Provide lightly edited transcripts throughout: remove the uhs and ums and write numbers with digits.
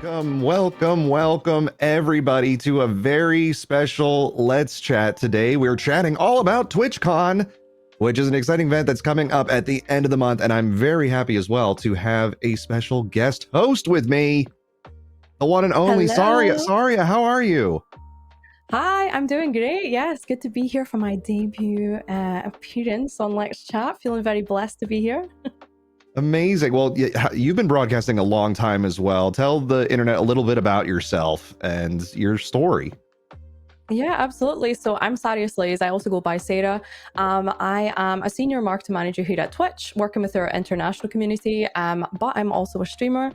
Welcome everybody to a very special Let's Chat today. We're chatting all about TwitchCon, which is an exciting event that's coming up at the end of the month, and I'm very happy as well to have a special guest host with me, the one and only Saria. Saria, how are you? Hi, I'm doing great. Yes, good to be here for my debut appearance on Let's Chat. Feeling very blessed to be here. Amazing. Well, you've been broadcasting a long time as well. Tell the internet a little bit about yourself and your story. Yeah, absolutely. So I'm SariaSlays. I also go by Sarah. I am a senior marketing manager here at Twitch, working with our international community, but I'm also a streamer.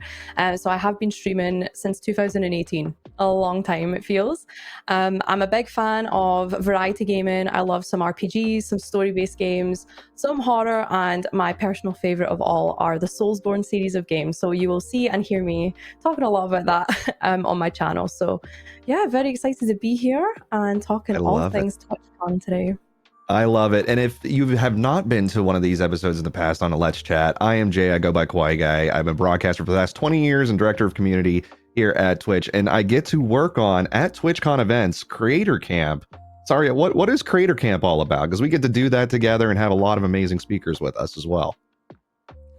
So I have been streaming since 2018, a long time it feels. I'm a big fan of variety gaming. I love some RPGs, some story-based games, some horror, and my personal favorite of all are the Soulsborne series of games. So you will see and hear me talking a lot about that on my channel. So yeah, very excited to be here and talking all things TwitchCon today. I love it. And if you have not been to one of these episodes in the past on a Let's Chat, I am Jay. I go by KawaiiGuy. I'm a broadcaster for the last 20 years and director of community here at Twitch. And I get to work on, at TwitchCon events, Creator Camp. Sorry, what is Creator Camp all about? Because we get to do that together and have a lot of amazing speakers with us as well.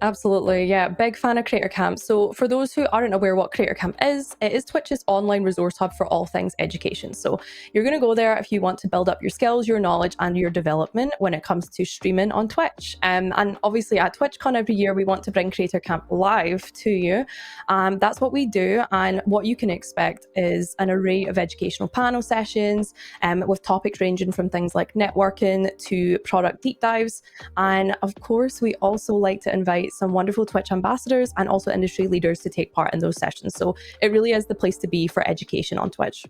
Absolutely, yeah, big fan of Creator Camp. So for those who aren't aware what Creator Camp is, it is Twitch's online resource hub for all things education. So you're going to go there if you want to build up your skills, your knowledge, and your development when it comes to streaming on Twitch. And obviously at TwitchCon every year, we want to bring Creator Camp live to you. That's what we do, and what you can expect is an array of educational panel sessions with topics ranging from things like networking to product deep dives. And of course, we also like to invite some wonderful Twitch ambassadors and also industry leaders to take part in those sessions. So it really is the place to be for education on Twitch.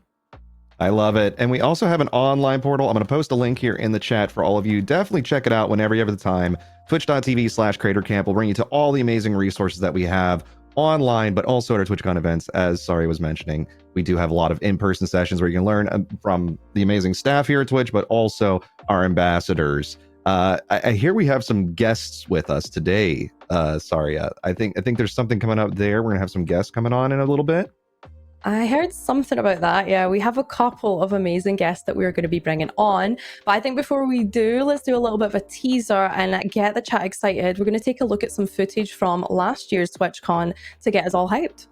I love it. And we also have an online portal. I'm going to post a link here in the chat for all of you. Definitely check it out whenever you have the time. Twitch.tv/CreatorCamp will bring you to all the amazing resources that we have online, but also at our TwitchCon events. As Sari was mentioning, we do have a lot of in-person sessions where you can learn from the amazing staff here at Twitch, but also our ambassadors. I hear we have some guests with us today. Saria, I think there's something coming up there. We're gonna have some guests coming on in a little bit. I heard something about that. Yeah, we have a couple of amazing guests that we're going to be bringing on. But I think before we do, let's do a little bit of a teaser and get the chat excited. We're going to take a look at some footage from last year's TwitchCon to get us all hyped.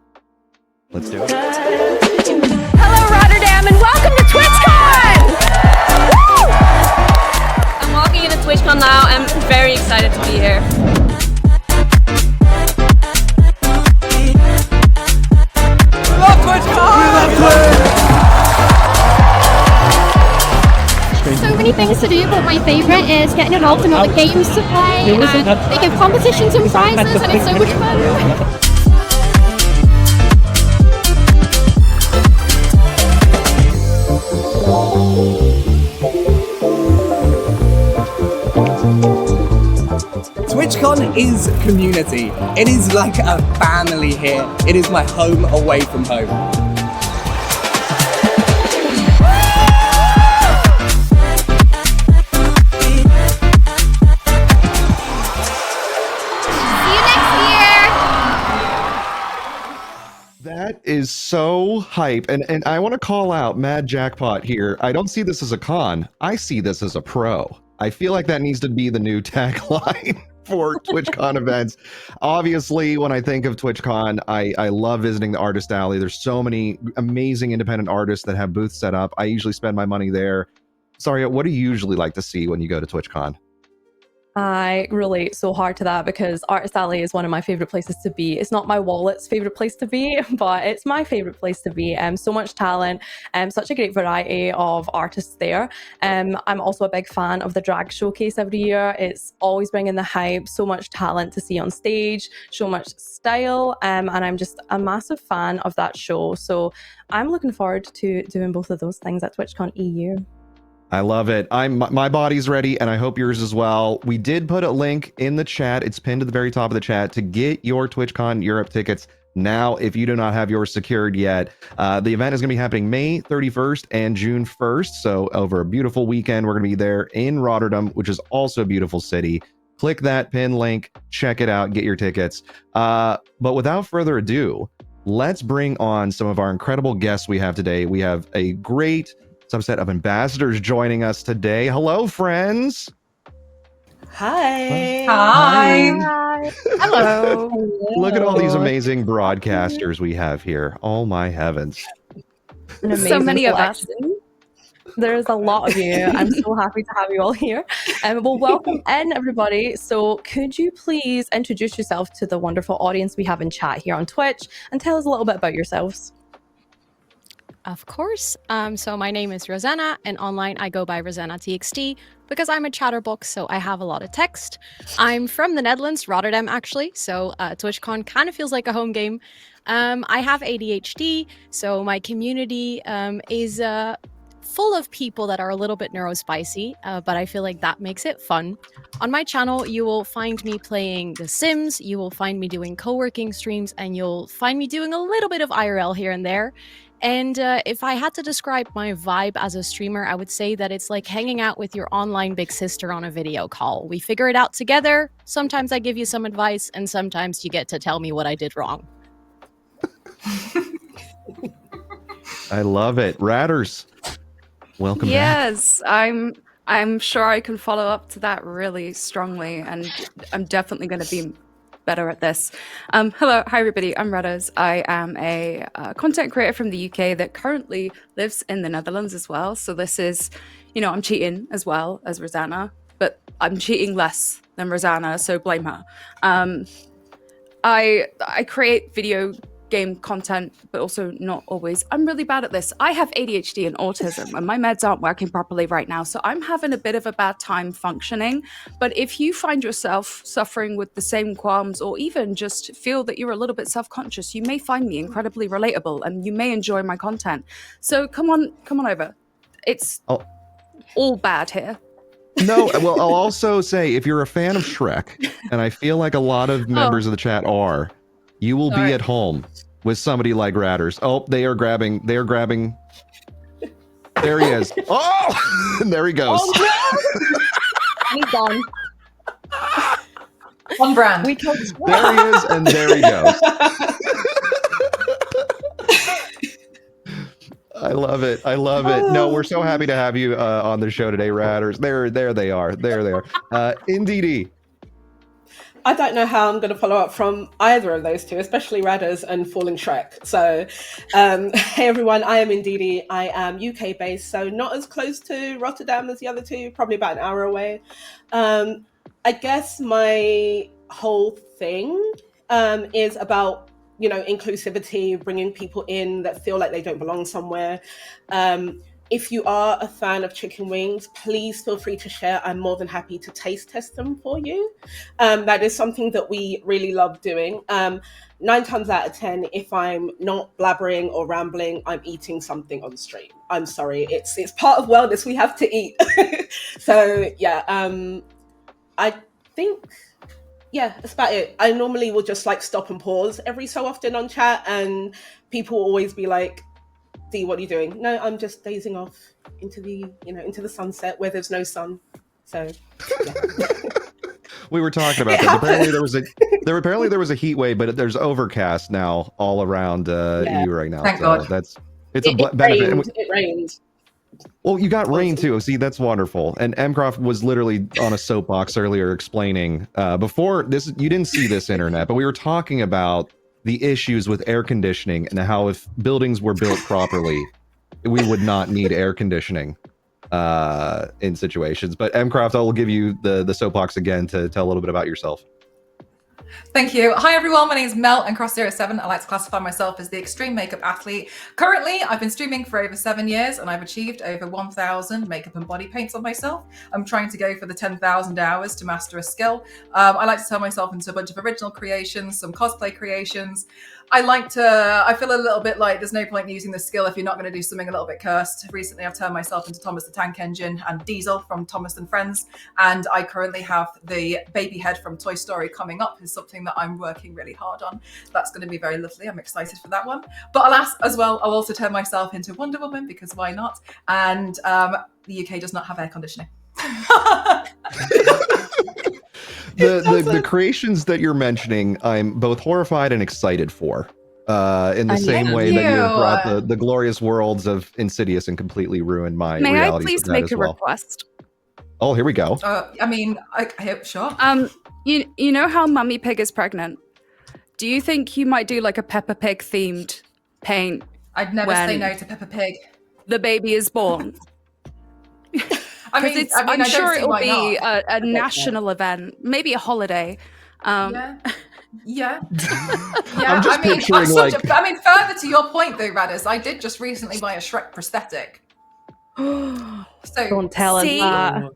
Let's do it. Hello, Rotterdam, and welcome to TwitchCon! Woo! I'm walking into TwitchCon now. I'm very excited to be here. So many things to do, but my favourite is getting involved in all the games to play, and they give competitions and prizes, and it's so much fun. TwitchCon is community. It is like a family here. It is my home away from home. That is so hype. And I want to call out Mad Jackpot here. I don't see this as a con. I see this as a pro. I feel like that needs to be the new tagline for TwitchCon events. Obviously, when I think of TwitchCon, I love visiting the artist alley. There's so many amazing independent artists that have booths set up. I usually spend my money there. Saria, what do you usually like to see when you go to TwitchCon? I relate so hard to that because Artist Alley is one of my favorite places to be. It's not my wallet's favorite place to be, but it's my favorite place to be. So much talent, such a great variety of artists there. I'm also a big fan of the drag showcase every year. It's always bringing the hype, so much talent to see on stage, so much style, and I'm just a massive fan of that show. So I'm looking forward to doing both of those things at TwitchCon EU. I love it. My body's ready, and I hope yours as well. We did put a link in the chat. It's pinned to the very top of the chat to get your TwitchCon Europe tickets now if you do not have yours secured yet. The event is going to be happening May 31st and June 1st. So over a beautiful weekend, we're going to be there in Rotterdam, which is also a beautiful city. Click that pin link, check it out, get your tickets. But without further ado, let's bring on some of our incredible guests we have today. We have a great subset of ambassadors joining us today. Hello, friends. Hi. Hi. Hello. Look at all these amazing broadcasters we have here. Oh my heavens. An So amazing many of us. collection. There's a lot of you. I'm so happy to have you all here. Well, welcome in, everybody. So could you please introduce yourself to the wonderful audience we have in chat here on Twitch and tell us a little bit about yourselves? Of course. So my name is Rosanna, and online I go by Rosannatxt because I'm a chatterbox, so I have a lot of text. I'm from the Netherlands, Rotterdam actually, so TwitchCon kind of feels like a home game. I have ADHD, so my community is full of people that are a little bit neurospicy, but I feel like that makes it fun. On my channel, you will find me playing The Sims, you will find me doing co-working streams, and you'll find me doing a little bit of IRL here and there. And if I had to describe my vibe as a streamer, I would say that it's like hanging out with your online big sister on a video call. We figure it out together. Sometimes I give you some advice, and sometimes you get to tell me what I did wrong. I love it. Radderss, welcome back. Yes, I'm sure I can follow up to that really strongly, and I'm definitely going to be better at this. Hello, hi everybody, I'm Radderss. I am a content creator from the UK that currently lives in the Netherlands as well. So this is, you know, I'm cheating as well as Rosanna, but I'm cheating less than Rosanna, so blame her. I create video game content, but also not always. I'm really bad at this. I have ADHD and autism, and my meds aren't working properly right now, so I'm having a bit of a bad time functioning. But if you find yourself suffering with the same qualms, or even just feel that you're a little bit self-conscious, you may find me incredibly relatable, and you may enjoy my content. So come on over. It's all bad here. No, well, I'll also say, if you're a fan of Shrek, and I feel like a lot of members of the chat are, you will be at home with somebody like Radderss. Oh, they are grabbing. There he is. Oh, and there he goes. Oh, no. He's gone. On brand. We killed There he is, and there he goes. I love it. I love it. No, we're so happy to have you on the show today, Radderss. There they are. There they are. InDeeDee. I don't know how I'm going to follow up from either of those two, especially Radderss and Falling Shrek. So, hey everyone, I am InDeeDee. I am UK based, so not as close to Rotterdam as the other two, probably about an hour away. I guess my whole thing is about, you know, inclusivity, bringing people in that feel like they don't belong somewhere. If you are a fan of chicken wings, please feel free to share. I'm more than happy to taste test them for you. That is something that we really love doing. 9 times out of 10, if I'm not blabbering or rambling, I'm eating something on stream. I'm sorry, it's part of wellness. We have to eat. So yeah, I think, yeah, that's about it. I normally will just like stop and pause every so often on chat, and people will always be like, "Dee, what are you doing?" No, I'm just dazing off into the sunset where there's no sun. So yeah. We were talking about that. Apparently there was a heat wave, but there's overcast now all around you right now. Thank so God. It's a benefit. It rained. Well, you got rain too. See, that's wonderful. And Mcroft was literally on a soapbox earlier explaining before this. You didn't see this, internet, but we were talking about the issues with air conditioning and how if buildings were built properly, we would not need air conditioning in situations. But Mcroft, I will give you the soapbox again to tell a little bit about yourself. Thank you. Hi everyone, my name is Mel and Cross07. I like to classify myself as the extreme makeup athlete. Currently, I've been streaming for over 7 years and I've achieved over 1,000 makeup and body paints on myself. I'm trying to go for the 10,000 hours to master a skill. I like to turn myself into a bunch of original creations, some cosplay creations. I feel a little bit like there's no point in using the skill if you're not going to do something a little bit cursed. Recently, I've turned myself into Thomas the Tank Engine and Diesel from Thomas and Friends. And I currently have the baby head from Toy Story coming up, is something that I'm working really hard on. That's going to be very lovely. I'm excited for that one. But alas, as well, I'll also turn myself into Wonder Woman because why not? And the UK does not have air conditioning. The creations that you're mentioning, I'm both horrified and excited for. in the same Thank way that you have you. brought the glorious worlds of Insidious and completely ruined my May I realities please of that make as a well. request? Oh, here we go. I mean, sure. You know how Mummy Pig is pregnant? Do you think you might do like a Peppa Pig themed paint? I'd never say when no to Peppa Pig. the baby is born. I I'm sure see it will why be not. a national event, maybe a holiday. Yeah. Yeah. I'm just picturing, further to your point though, Radderss, I did just recently buy a Shrek prosthetic. So Don't tell us that.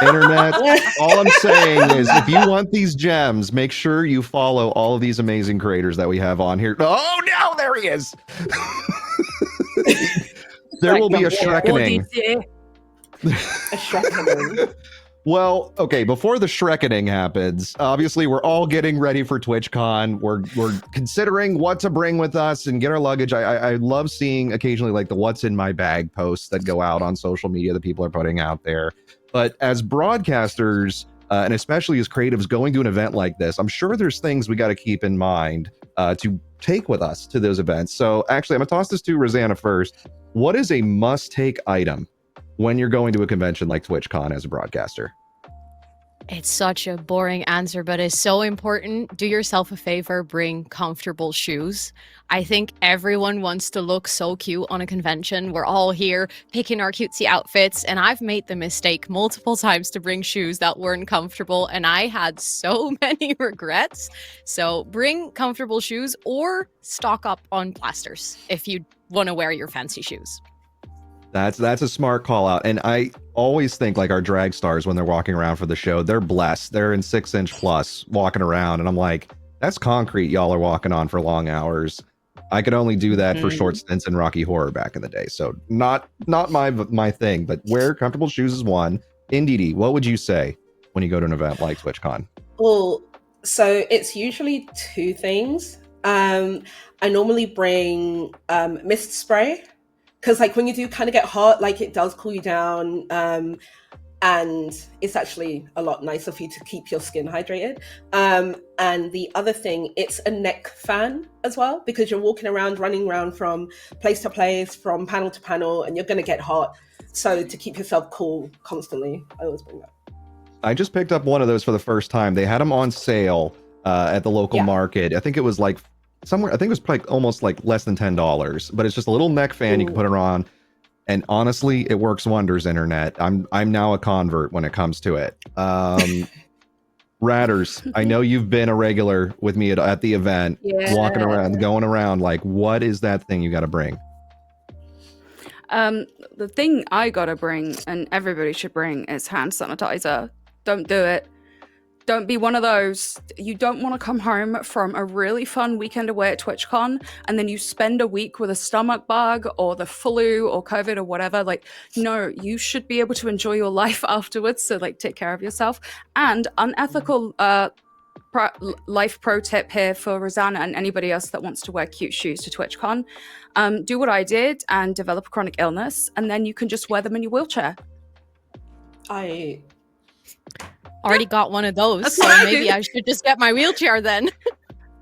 Internet, all I'm saying is if you want these gems, make sure you follow all of these amazing creators that we have on here. Oh no, there he is. There will be a Shrekkening. A Shrekkening. Well, okay, before the Shrekkening happens, obviously we're all getting ready for TwitchCon. We're considering what to bring with us and get our luggage. I love seeing occasionally like the what's in my bag posts that go out on social media that people are putting out there. But as broadcasters, and especially as creatives going to an event like this, I'm sure there's things we got to keep in mind to take with us to those events. So actually, I'm gonna toss this to Rosanna first. What is a must-take item when you're going to a convention like TwitchCon as a broadcaster? It's such a boring answer, but it's so important. Do yourself a favor, bring comfortable shoes. I think everyone wants to look so cute on a convention. We're all here picking our cutesy outfits, and I've made the mistake multiple times to bring shoes that weren't comfortable, and I had so many regrets. So bring comfortable shoes or stock up on plasters if you want to wear your fancy shoes. That's a smart call out. And I always think like our drag stars when they're walking around for the show, they're blessed. They're in 6-inch plus walking around. And I'm like, that's concrete y'all are walking on for long hours. I could only do that for short stints in Rocky Horror back in the day. So not my thing, but wear comfortable shoes is one. InDeeDee, what would you say when you go to an event like TwitchCon? Well, so it's usually two things. I normally bring mist spray. Because like when you do kind of get hot, like it does cool you down, and it's actually a lot nicer for you to keep your skin hydrated. And the other thing, it's a neck fan as well, because you're walking around, running around from place to place, from panel to panel, and you're going to get hot. So to keep yourself cool constantly, I always bring that. I just picked up one of those for the first time. They had them on sale at the local market. I think it was like somewhere, I think it was probably almost like less than $10, but it's just a little neck fan. You can put it on, and honestly, it works wonders. Internet, I'm now a convert when it comes to it. Radderss, I know you've been a regular with me at the event, walking around, going around. Like, what is that thing you got to bring? The thing I gotta bring, and everybody should bring, is hand sanitizer. Don't do it. Don't be one of those. You don't want to come home from a really fun weekend away at TwitchCon and then you spend a week with a stomach bug or the flu or COVID or whatever. Like, no, you should be able to enjoy your life afterwards. So like, take care of yourself. And unethical life pro tip here for Rosanna and anybody else that wants to wear cute shoes to TwitchCon. Do what I did and develop a chronic illness, and then you can just wear them in your wheelchair. I already got one of those, so maybe I should just get my wheelchair then.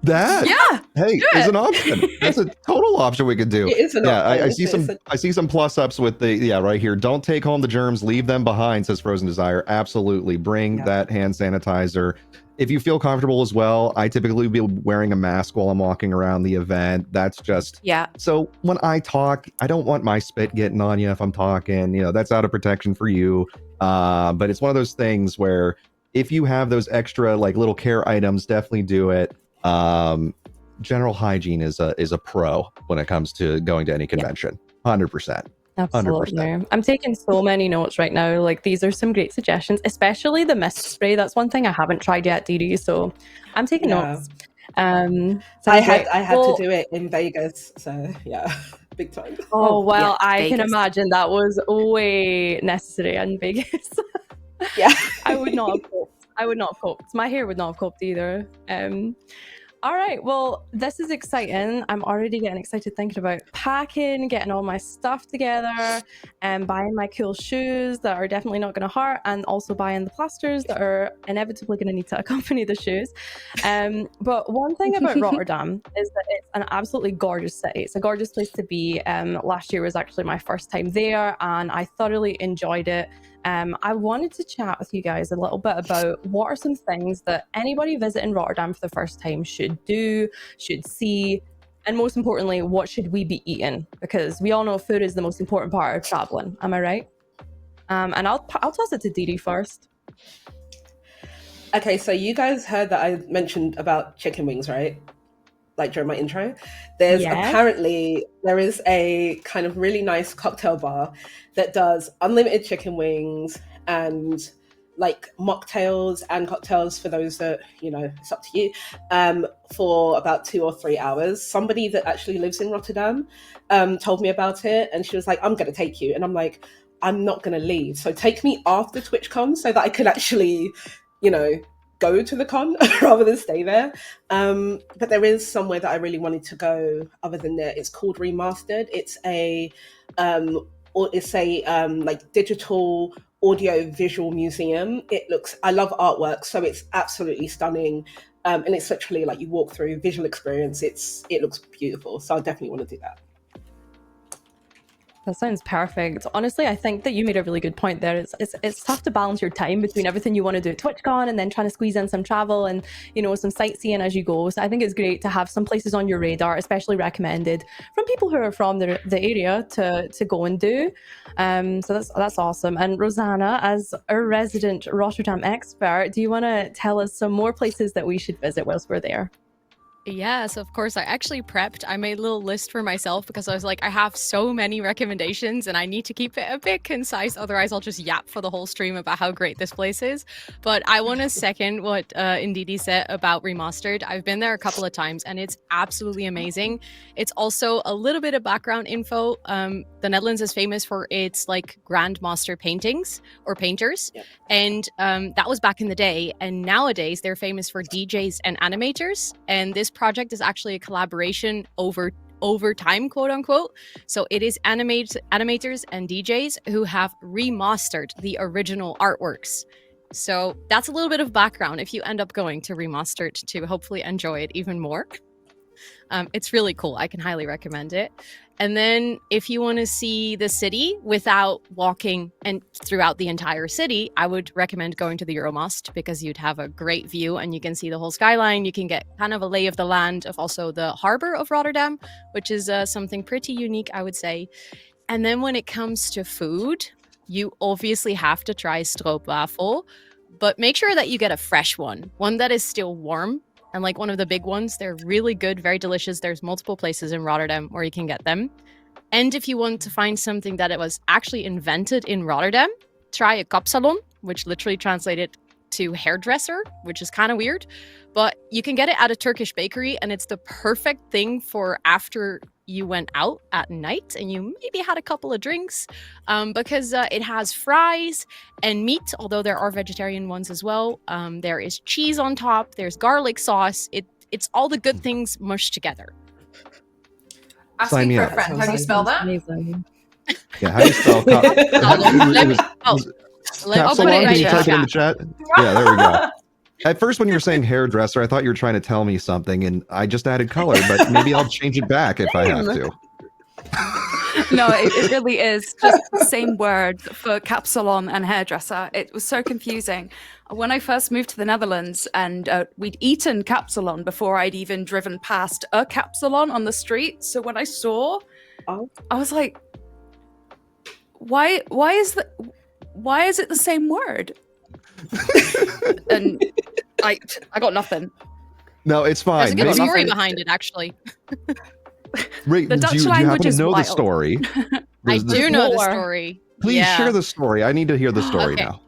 That hey is an option. That's a total option we could do. It is an option. I see some plus ups with the right here. Don't take home the germs, leave them behind, says Frozen Desire. Absolutely, bring that hand sanitizer if you feel comfortable as well. I typically be wearing a mask while I'm walking around the event. That's just so when I talk, I don't want my spit getting on you if I'm talking. You know, that's out of protection for you. But it's one of those things where if you have those extra like little care items, definitely do it. General hygiene is a pro when it comes to going to any convention. 100%. Absolutely. 100%. I'm taking so many notes right now. Like, these are some great suggestions, especially the mist spray. That's one thing I haven't tried yet, Dee, so I'm taking notes. I had to do it in Vegas, so yeah, big time. Oh well, I can imagine that was way necessary in Vegas. I would not have coped. My hair would not have coped either. All right, well, this is exciting. I'm already getting excited thinking about packing, getting all my stuff together, and buying my cool shoes that are definitely not going to hurt, and also buying the plasters that are inevitably going to need to accompany the shoes. But one thing about Rotterdam is that it's an absolutely gorgeous city. It's a gorgeous place to be. Last year was actually my first time there, and I thoroughly enjoyed it. I wanted to chat with you guys a little bit about what are some things that anybody visiting Rotterdam for the first time should do, should see, and most importantly, what should we be eating? Because we all know food is the most important part of traveling. Am I right? And I'll toss it to DeeDee first. Okay, so you guys heard that I mentioned about chicken wings, right? Like during my intro. There is a kind of really nice cocktail bar that does unlimited chicken wings and like mocktails and cocktails for those that, you know, it's up to you, for about 2 or 3 hours. Somebody that actually lives in Rotterdam told me about it, and she was like, I'm going to take you. And I'm like, I'm not going to leave. So take me after TwitchCon so that I could actually, you know, go to the con rather than stay there. But there is somewhere that I really wanted to go other than there. It's called Remastered. It's a like digital audio visual museum. I love artwork, so it's absolutely stunning. And it's literally like you walk through visual experience. It looks beautiful. So I definitely want to do that. That sounds perfect. Honestly, I think that you made a really good point there. It's tough to balance your time between everything you want to do at TwitchCon and then trying to squeeze in some travel and, you know, some sightseeing as you go. So I think it's great to have some places on your radar, especially recommended from people who are from the area to go and do. So that's awesome. And Rosanna, as a resident Rotterdam expert, do you want to tell us some more places that we should visit whilst we're there? Yes, of course. I actually prepped. I made a little list for myself because I was like, I have so many recommendations and I need to keep it a bit concise. Otherwise, I'll just yap for the whole stream about how great this place is. But I want to second what InDeeDee said about Remastered. I've been there a couple of times and it's absolutely amazing. It's also a little bit of background info. The Netherlands is famous for its like grandmaster paintings or painters. Yep. And that was back in the day. And nowadays, they're famous for DJs and animators. And this project is actually a collaboration over time, quote unquote. So it is animators and DJs who have remastered the original artworks. So that's a little bit of background if you end up going to Remastered to hopefully enjoy it even more. It's really cool. I can highly recommend it. And then if you want to see the city without walking and throughout the entire city, I would recommend going to the Euromast because you'd have a great view and you can see the whole skyline. You can get kind of a lay of the land of also the harbor of Rotterdam, which is something pretty unique, I would say. And then when it comes to food, you obviously have to try stroopwafel, but make sure that you get a fresh one that is still warm. And like one of the big ones, they're really good, very delicious. There's multiple places in Rotterdam where you can get them. And if you want to find something that it was actually invented in Rotterdam, try a kapsalon, which literally translated to hairdresser, which is kind of weird. But you can get it at a Turkish bakery, and it's the perfect thing for after you went out at night and you maybe had a couple of drinks, because it has fries and meat, although there are vegetarian ones as well. There is cheese on top, there's garlic sauce. It's all the good things mushed together. Asking for a friend, how do you spell that? Amazing. Yeah, how do you spell Capsalon? Can you type it in the chat? Yeah, there we go. At first, when you were saying hairdresser, I thought you were trying to tell me something, and I just added color, but maybe I'll change it back if I have to. No, it really is just the same word for capsalon and hairdresser. It was so confusing. When I first moved to the Netherlands and we'd eaten capsalon before I'd even driven past a capsalon on the street. So when I saw, I was like, why is it the same word? And I got nothing. No, it's fine. There's a good story behind it, actually. Ray, the Dutch do you language happen to is know wild. the story? I do know the story. Please Yeah. share the story. I need to hear the story Okay. now.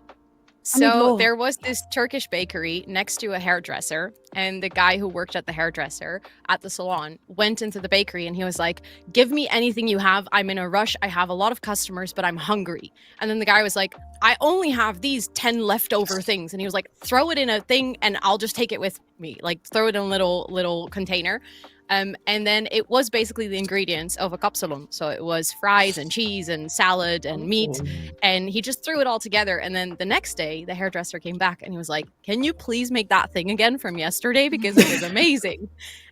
So there was this Turkish bakery next to a hairdresser, and the guy who worked at the hairdresser at the salon went into the bakery and he was like, give me anything you have. I'm in a rush. I have a lot of customers, but I'm hungry. And then the guy was like, I only have these 10 leftover things. And he was like, throw it in a thing and I'll just take it with me. Like throw it in a little container. And then it was basically the ingredients of a kapsalon. So it was fries and cheese and salad and meat. And he just threw it all together. And then the next day, the hairdresser came back and he was like, can you please make that thing again from yesterday? Because it was amazing.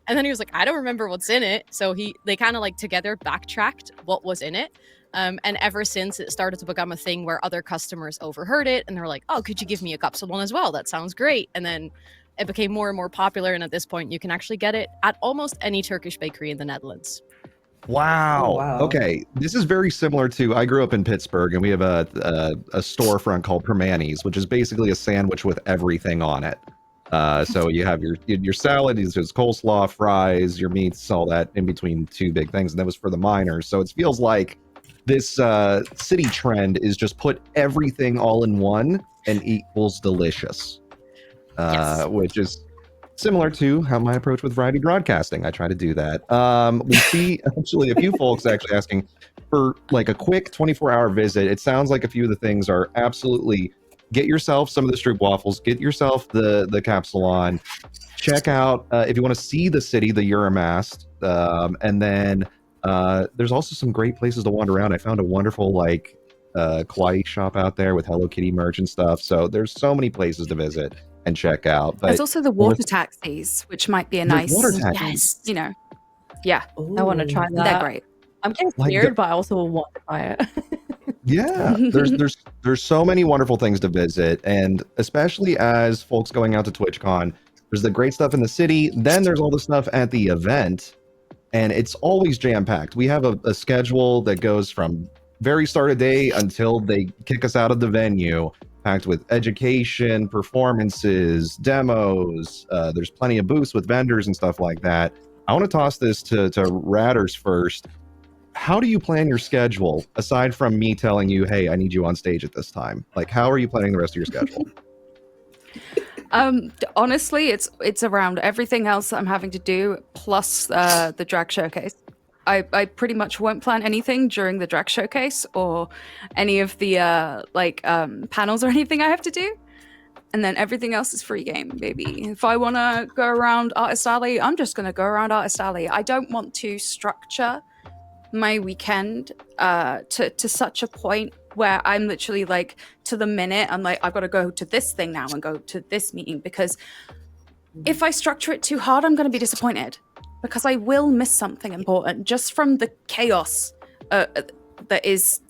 And then he was like, I don't remember what's in it. So they kind of like together backtracked what was in it. And ever since, it started to become a thing where other customers overheard it. And they were like, oh, could you give me a kapsalon as well? That sounds great. And then it became more and more popular, and at this point, you can actually get it at almost any Turkish bakery in the Netherlands. Wow. Oh, wow. Okay, this is very similar to, I grew up in Pittsburgh, and we have a storefront called Permani's, which is basically a sandwich with everything on it. So you have your salad, there's coleslaw, fries, your meats, all that in between two big things, and that was for the miners. So it feels like this city trend is just put everything all in one and equals delicious. Yes. Which is similar to how my approach with variety broadcasting. I try to do that. We see actually a few folks actually asking for like a quick 24-hour visit. It sounds like a few of the things are absolutely get yourself some of the Stroop waffles, get yourself the kapsalon, check out if you want to see the city, the Euromast, and then there's also some great places to wander around. I found a wonderful like kawaii shop out there with Hello Kitty merch and stuff. So there's so many places to visit and check out. But there's also the water taxis, which might be a nice, water taxis. you know, yeah. I want to try that. They're great. I'm getting Like scared, but I also want to try it. Yeah, there's so many wonderful things to visit, and especially as folks going out to TwitchCon, there's the great stuff in the city, then there's all the stuff at the event, and it's always jam-packed. We have a schedule that goes from very start of day until they kick us out of the venue, packed with education, performances, demos. There's plenty of booths with vendors and stuff like that. I want to toss this to Radderss first. How do you plan your schedule, aside from me telling you, hey, I need you on stage at this time? Like, how are you planning the rest of your schedule? Honestly, it's around everything else that I'm having to do, plus the drag showcase. I pretty much won't plan anything during the drag showcase or any of the panels or anything I have to do. And then everything else is free game, baby. If I want to go around Artist Alley, I'm just going to go around Artist Alley. I don't want to structure my weekend to such a point where I'm literally like to the minute, I'm like, I've got to go to this thing now and go to this meeting, because if I structure it too hard, I'm going to be disappointed. Because I will miss something important just from the chaos that is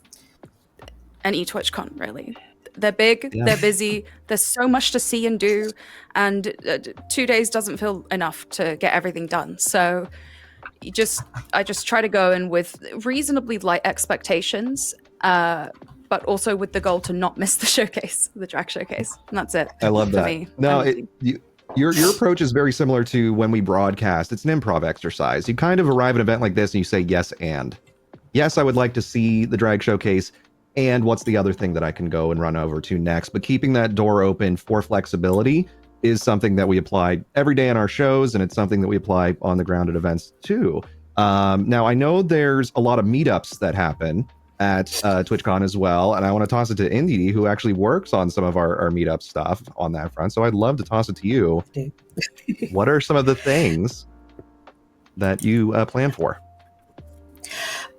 an TwitchCon, really. They're big, they're busy, there's so much to see and do, and 2 days doesn't feel enough to get everything done. So I just try to go in with reasonably light expectations, but also with the goal to not miss the showcase, the drag showcase. And that's it. I love that. Me. No, Your approach is very similar to when we broadcast. It's an improv exercise. You kind of arrive at an event like this and you say yes and. Yes, I would like to see the drag showcase, and what's the other thing that I can go and run over to next? But keeping that door open for flexibility is something that we apply every day in our shows, and it's something that we apply on the ground at events too. Now, I know there's a lot of meetups that happen at TwitchCon as well, and I want to toss it to InDeeDee, who actually works on some of our meetup stuff on that front. So I'd love to toss it to you. What are some of the things that you plan for?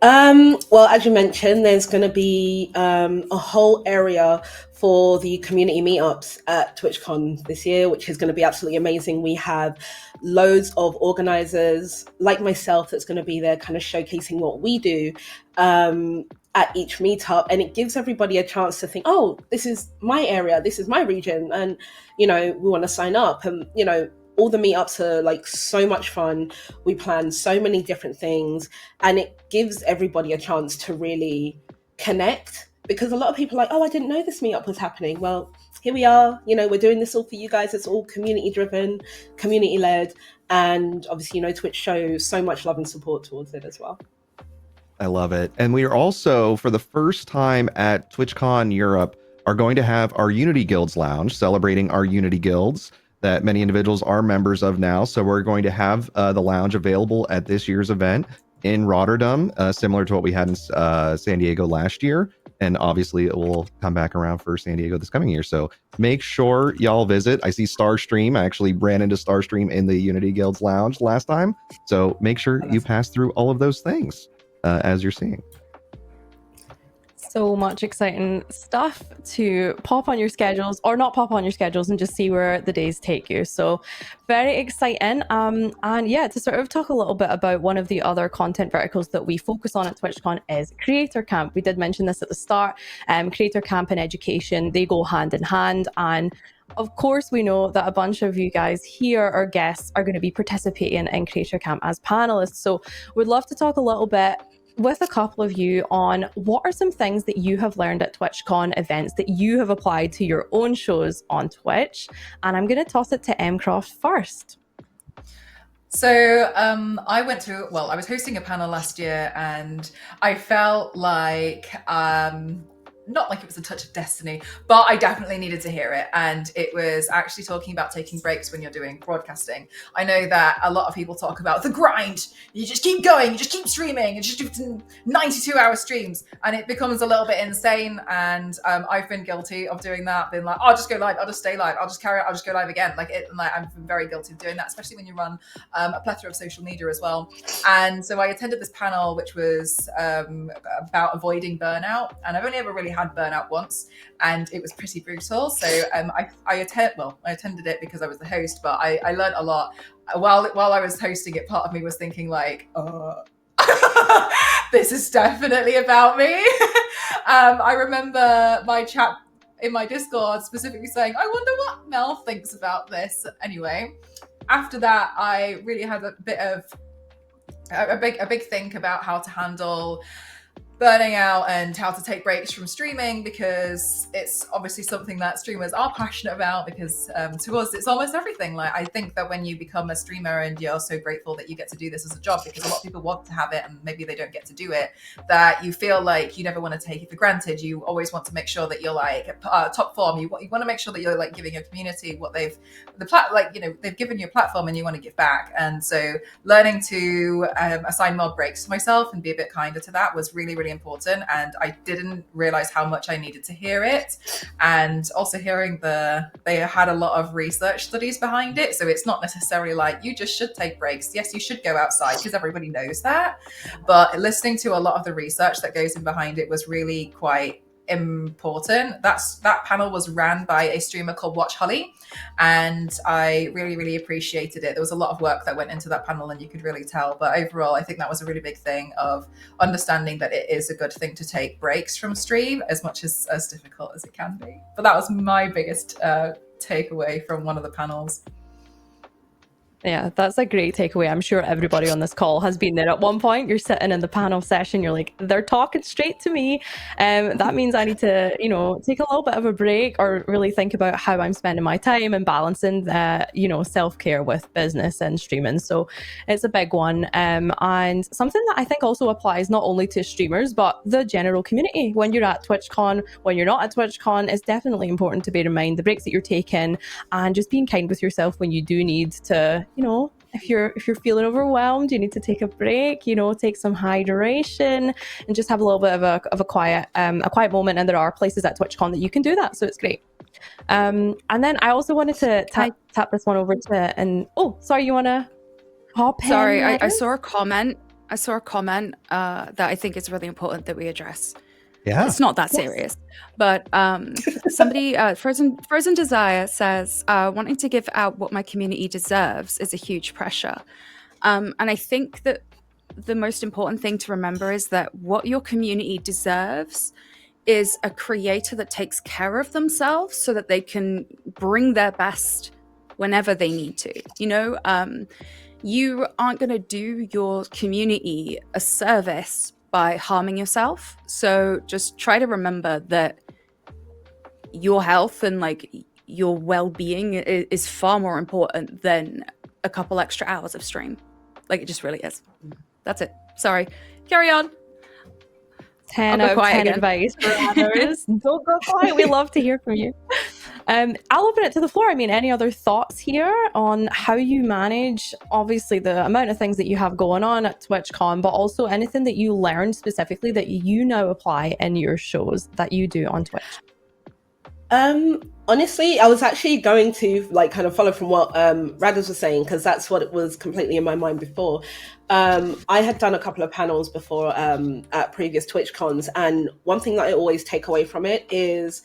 Well, as you mentioned, there's going to be a whole area for the community meetups at TwitchCon this year, which is going to be absolutely amazing. We have loads of organizers like myself that's going to be there kind of showcasing what we do at each meetup, and it gives everybody a chance to think, oh, this is my area, this is my region, and we want to sign up. And all the meetups are like so much fun. We plan so many different things, and it gives everybody a chance to really connect, because a lot of people are like, oh, I didn't know this meetup was happening. Well, here we are, we're doing this all for you guys. It's all community driven, community led, and obviously, Twitch shows so much love and support towards it as well. I love it. And we are also, for the first time at TwitchCon Europe, are going to have our Unity Guilds Lounge, celebrating our Unity Guilds that many individuals are members of now. So we're going to have the lounge available at this year's event in Rotterdam, similar to what we had in San Diego last year. And obviously it will come back around for San Diego this coming year. So make sure y'all visit. I see Starstream. I actually ran into Starstream in the Unity Guilds Lounge last time. So make sure you pass through all of those things as you're seeing. So much exciting stuff to pop on your schedules, or not pop on your schedules, and just see where the days take you. So very exciting. And yeah, to sort of talk a little bit about one of the other content verticals that we focus on at TwitchCon is Creator Camp. We did mention this at the start. Creator Camp and education, they go hand in hand. And of course, we know that a bunch of you guys here, our guests, are going to be participating in Creator Camp as panelists. So we'd love to talk a little bit with a couple of you on what are some things that you have learned at TwitchCon events that you have applied to your own shows on Twitch. And I'm going to toss it to Mcroft first. So I was hosting a panel last year, and I felt like not like it was a touch of destiny, but I definitely needed to hear it. And it was actually talking about taking breaks when you're doing broadcasting. I know that a lot of people talk about the grind. You just keep going, you just keep streaming, you just do 92-hour streams, and it becomes a little bit insane. And I've been guilty of doing that, been like, oh, I'll just go live, I'll just stay live, I'll just carry it, I'll just go live again. Like I'm very guilty of doing that, especially when you run a plethora of social media as well. And so I attended this panel, which was about avoiding burnout. And I've only ever really had burnout once, and it was pretty brutal. So I attended it because I was the host, but I learned a lot. While I was hosting it, part of me was thinking like, this is definitely about me. I remember my chat in my Discord specifically saying, I wonder what Mel thinks about this. Anyway, after that, I really had a big think about how to handle burning out and how to take breaks from streaming, because it's obviously something that streamers are passionate about, because to us it's almost everything. Like, I think that when you become a streamer and you're so grateful that you get to do this as a job, because a lot of people want to have it and maybe they don't get to do it, that you feel like you never want to take it for granted. You always want to make sure that you're like top form. You want to make sure that you're like giving your community what they've given you a platform, and you want to give back. And so learning to assign more breaks to myself and be a bit kinder to that was really, really important. And I didn't realize how much I needed to hear it. And also hearing they had a lot of research studies behind it. So it's not necessarily like you just should take breaks. Yes, you should go outside because everybody knows that. But listening to a lot of the research that goes in behind it was really quite important. That panel was ran by a streamer called Watch Holly, and I really, really appreciated it. There was a lot of work that went into that panel, and you could really tell. But overall, I think that was a really big thing of understanding that it is a good thing to take breaks from stream, as much as difficult as it can be. But that was my biggest takeaway from one of the panels. Yeah, that's a great takeaway. I'm sure everybody on this call has been there at one point. You're sitting in the panel session, you're like, they're talking straight to me. That means I need to, take a little bit of a break, or really think about how I'm spending my time and balancing self-care with business and streaming. So it's a big one. And something that I think also applies not only to streamers, but the general community. When you're at TwitchCon, when you're not at TwitchCon, it's definitely important to bear in mind the breaks that you're taking, and just being kind with yourself when you do need to, if you're feeling overwhelmed, you need to take a break, take some hydration and just have a little bit of a quiet moment. And there are places at TwitchCon that you can do that, so it's great. And then I also wanted to tap this one over to, and sorry, you want to hop in? Sorry, I saw a comment. That I think is really important that we address. Yeah, it's not that serious, but somebody, Frozen Desire says, wanting to give out what my community deserves is a huge pressure. And I think that the most important thing to remember is that what your community deserves is a creator that takes care of themselves so that they can bring their best whenever they need to. You aren't going to do your community a service by harming yourself. So just try to remember that your health and your well-being is far more important than a couple extra hours of stream. It just really is. That's it. Sorry. Carry on. 10 I'll go out of quiet 10 again. advice for others. Don't go quiet. We love to hear from you. I'll open it to the floor. I mean, any other thoughts here on how you manage, obviously, the amount of things that you have going on at TwitchCon, but also anything that you learned specifically that you now apply in your shows that you do on Twitch? Honestly, I was actually going to like kind of follow from what Radderss was saying, because that's what it was completely in my mind before. I had done a couple of panels before at previous TwitchCons, and one thing that I always take away from it is,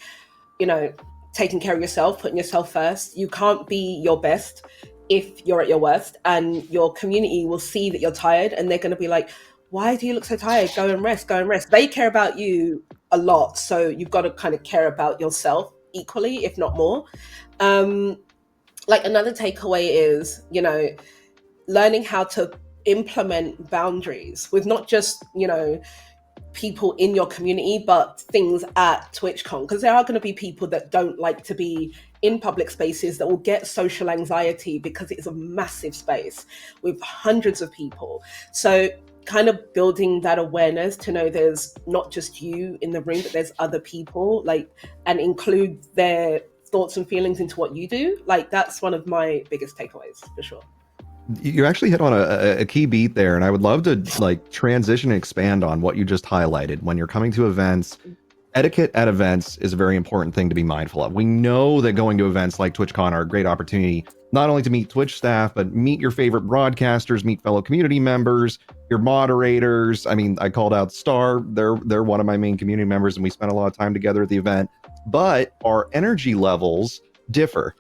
you know, taking care of yourself, putting yourself first. You can't be your best if you're at your worst, and your community will see that you're tired, and they're going to be like, why do you look so tired? Go and rest, go and rest. They care about you a lot, so you've got to kind of care about yourself equally, if not more. Like another takeaway is, you know, learning how to implement boundaries with not just, you know, people in your community, but things at TwitchCon, because there are going to be people that don't like to be in public spaces, that will get social anxiety because it's a massive space with hundreds of people. So kind of building that awareness to know there's not just you in the room, but there's other people, like, and include their thoughts and feelings into what you do. Like, that's one of my biggest takeaways for sure. You actually hit on a key beat there, and I would love to like transition and expand on what you just highlighted. When you're coming to events, etiquette at events is a very important thing to be mindful of. We know that going to events like TwitchCon are a great opportunity not only to meet Twitch staff, but meet your favorite broadcasters, meet fellow community members, your moderators. I mean, I called out Star. They're one of my main community members, and we spent a lot of time together at the event. But our energy levels differ.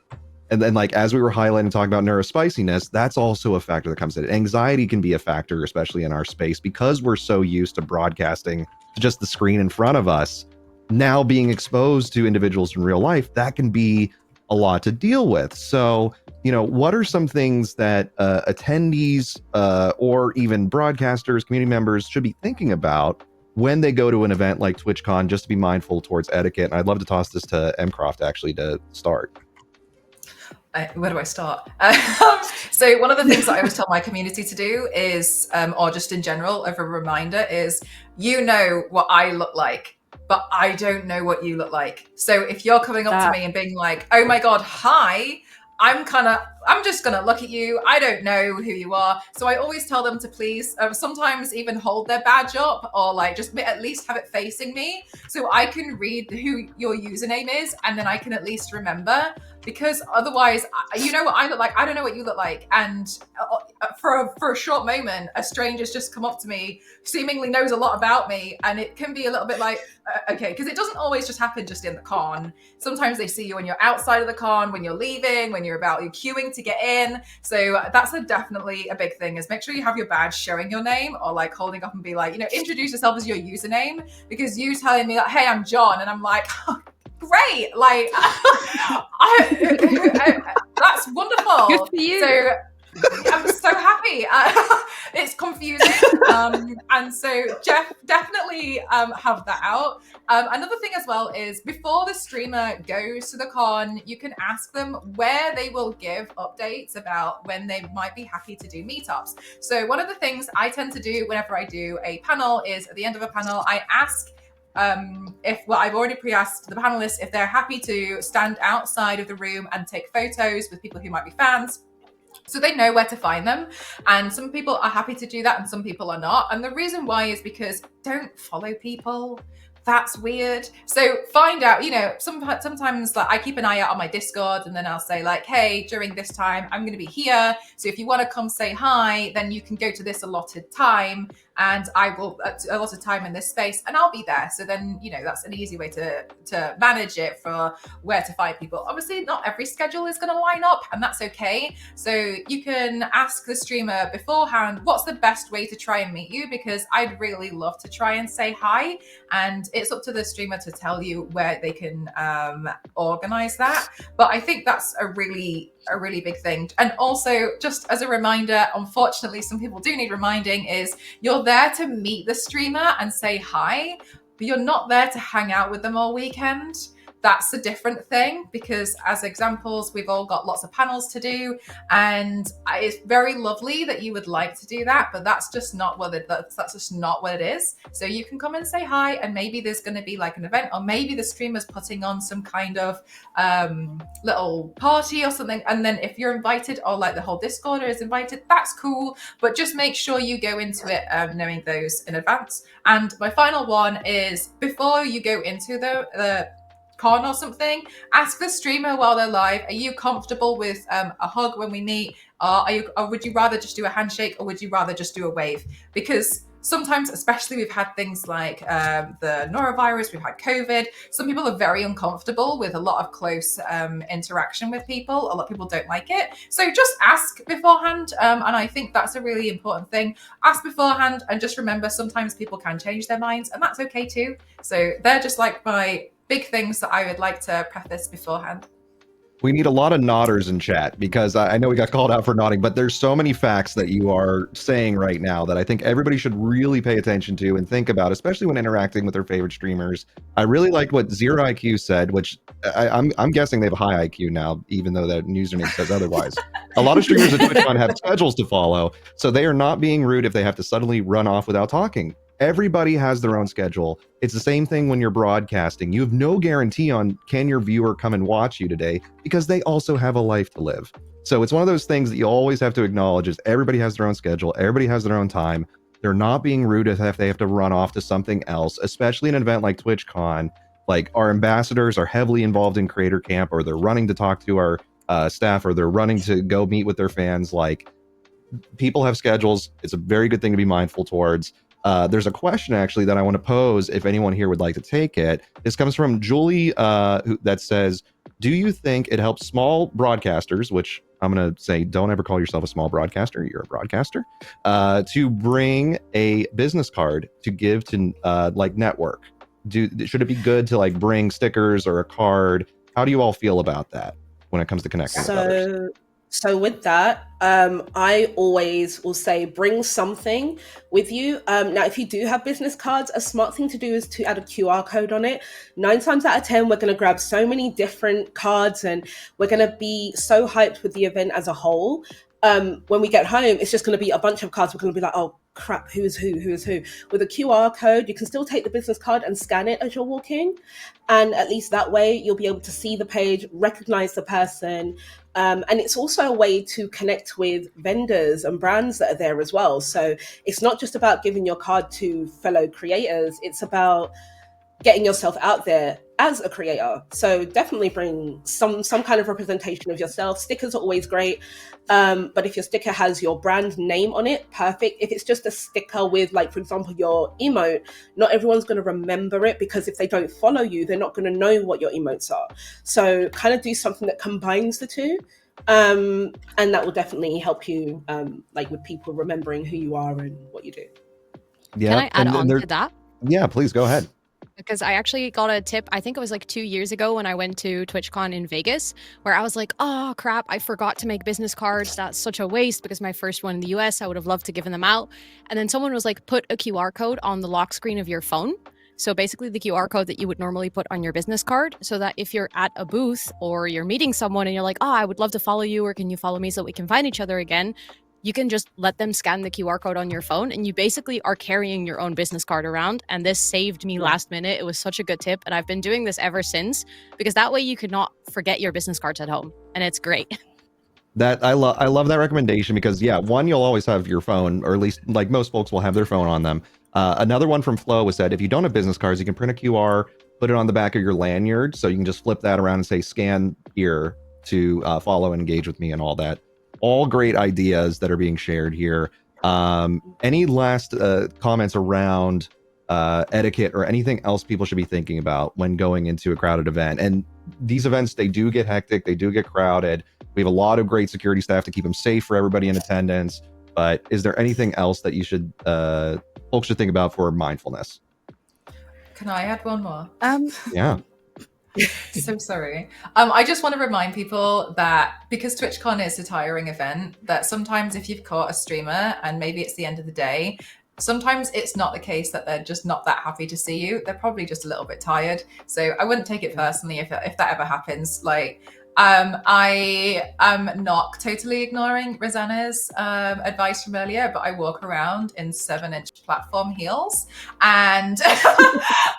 And then, like, as we were highlighting, talking about neurospiciness, that's also a factor that comes in. Anxiety can be a factor, especially in our space, because we're so used to broadcasting to just the screen in front of us. Now being exposed to individuals in real life, that can be a lot to deal with. So, you know, what are some things that attendees or even broadcasters, community members should be thinking about when they go to an event like TwitchCon, just to be mindful towards etiquette? And I'd love to toss this to Mcroft actually to start. Where do I start? So one of the things that I always tell my community to do is, or just in general, of a reminder is, you know what I look like, but I don't know what you look like. So if you're coming up to me and being like, oh my God, hi, I'm just gonna look at you. I don't know who you are. So I always tell them to please, sometimes even hold their badge up, or like just at least have it facing me so I can read who your username is, and then I can at least remember. Because otherwise, you know what I look like, I don't know what you look like. And for a short moment, a stranger's just come up to me, seemingly knows a lot about me, and it can be a little bit like, okay, because it doesn't always just happen just in the con. Sometimes they see you when you're outside of the con, when you're leaving, when you're queuing to get in. So that's definitely a big thing, is make sure you have your badge showing your name, or like holding up and be like, you know, introduce yourself as your username, because you telling me like, hey, I'm John, and I'm like, great, like that's wonderful. Good for you. So I'm so happy. It's confusing, and so Jeff, definitely have that out. Another thing as well is, before the streamer goes to the con, you can ask them where they will give updates about when they might be happy to do meetups. So one of the things I tend to do whenever I do a panel is, at the end of a panel, I ask I've already pre-asked the panelists if they're happy to stand outside of the room and take photos with people who might be fans, so they know where to find them. And some people are happy to do that and some people are not. And the reason why is because don't follow people. That's weird. So find out, you know, sometimes like I keep an eye out on my Discord, and then I'll say like, hey, during this time, I'm going to be here. So if you want to come say hi, then you can go to this allotted time, and I will allotted time in this space, and I'll be there. So then, you know, that's an easy way to manage it for where to find people. Obviously, not every schedule is going to line up, and that's okay. So you can ask the streamer beforehand, what's the best way to try and meet you? Because I'd really love to try and say hi, and it's up to the streamer to tell you where they can organize that. But I think that's a really big thing. And also, just as a reminder, unfortunately, some people do need reminding, is you're there to meet the streamer and say hi, but you're not there to hang out with them all weekend. that's a different thing, because as examples, we've all got lots of panels to do, and it's very lovely that you would like to do that, but that's just not what that's just not what it is. So you can come and say hi, and maybe there's going to be like an event, or maybe the streamer's putting on some kind of little party or something, and then if you're invited, or like the whole Discord is invited, that's cool, but just make sure you go into it knowing those in advance. And my final one is, before you go into the con or something, ask the streamer while they're live, are you comfortable with a hug when we meet? Or would you rather just do a handshake, or would you rather just do a wave? Because sometimes, especially, we've had things like the norovirus, we've had COVID. Some people are very uncomfortable with a lot of close interaction with people. A lot of people don't like it. So just ask beforehand. And I think that's a really important thing. Ask beforehand, and just remember, sometimes people can change their minds, and that's okay too. So they're just like my big things that I would like to preface beforehand. We need a lot of nodders in chat, because I know we got called out for nodding, but there's so many facts that you are saying right now that I think everybody should really pay attention to and think about, especially when interacting with their favorite streamers. I really liked what Zero IQ said, which I'm guessing they have a high IQ now, even though that username says otherwise. A lot of streamers at TwitchCon have schedules to follow, so they are not being rude if they have to suddenly run off without talking. Everybody has their own schedule. It's the same thing when you're broadcasting. You have no guarantee on can your viewer come and watch you today, because they also have a life to live. So it's one of those things that you always have to acknowledge, is everybody has their own schedule. Everybody has their own time. They're not being rude if they have to run off to something else, especially an event like TwitchCon. Like, our ambassadors are heavily involved in Creator Camp, or they're running to talk to our staff, or they're running to go meet with their fans. Like, people have schedules. It's a very good thing to be mindful towards. There's a question actually that I want to pose, if anyone here would like to take it. This comes from Julie, that says, do you think it helps small broadcasters, which I'm going to say, don't ever call yourself a small broadcaster, you're a broadcaster, to bring a business card to give to like network? Should it be good to like bring stickers or a card? How do you all feel about that when it comes to connecting with others? So with that, I always will say bring something with you. Now, if you do have business cards, a smart thing to do is to add a QR code on it. 9 times out of 10, we're going to grab so many different cards, and we're going to be so hyped with the event as a whole. When we get home, it's just going to be a bunch of cards. We're going to be like, oh crap, who is who? With a QR code, you can still take the business card and scan it as you're walking. And at least that way, you'll be able to see the page, recognize the person. And it's also a way to connect with vendors and brands that are there as well. So it's not just about giving your card to fellow creators. It's about getting yourself out there as a creator. So definitely bring some kind of representation of yourself. Stickers are always great. But if your sticker has your brand name on it, perfect. If it's just a sticker with, like, for example, your emote, not everyone's going to remember it, because if they don't follow you, they're not going to know what your emotes are. So kind of do something that combines the two. And that will definitely help you, like, with people remembering who you are and what you do. Yeah. Can I add on to that? Yeah, please go ahead. Because I actually got a tip, I think it was like 2 years ago when I went to TwitchCon in Vegas, where I was like, oh crap, I forgot to make business cards. That's such a waste, because my first one in the US, I would have loved to give them out. And then someone was like, put a QR code on the lock screen of your phone. So basically the QR code that you would normally put on your business card, so that if you're at a booth or you're meeting someone and you're like, oh, I would love to follow you, or can you follow me so we can find each other again? You can just let them scan the QR code on your phone, and you basically are carrying your own business card around. And this saved me last minute. It was such a good tip. And I've been doing this ever since, because that way you could not forget your business cards at home. And it's great. That I love that recommendation, because yeah, one, you'll always have your phone, or at least like most folks will have their phone on them. Another one from Flo was that if you don't have business cards, you can print a QR, put it on the back of your lanyard. So you can just flip that around and say, scan here to follow and engage with me and all that. All great ideas that are being shared here. Any last comments around etiquette or anything else people should be thinking about when going into a crowded event? And these events, they do get hectic, they do get crowded. We have a lot of great security staff to keep them safe for everybody in attendance. But is there anything else that you should folks should think about for mindfulness? Can I add one more? Yeah. So sorry. I just want to remind people that because TwitchCon is a tiring event, that sometimes if you've caught a streamer and maybe it's the end of the day, sometimes it's not the case that they're just not that happy to see you. They're probably just a little bit tired. So I wouldn't take it personally if that ever happens. Like, I am not totally ignoring Rosanna's advice from earlier, but I walk around in 7-inch platform heels, and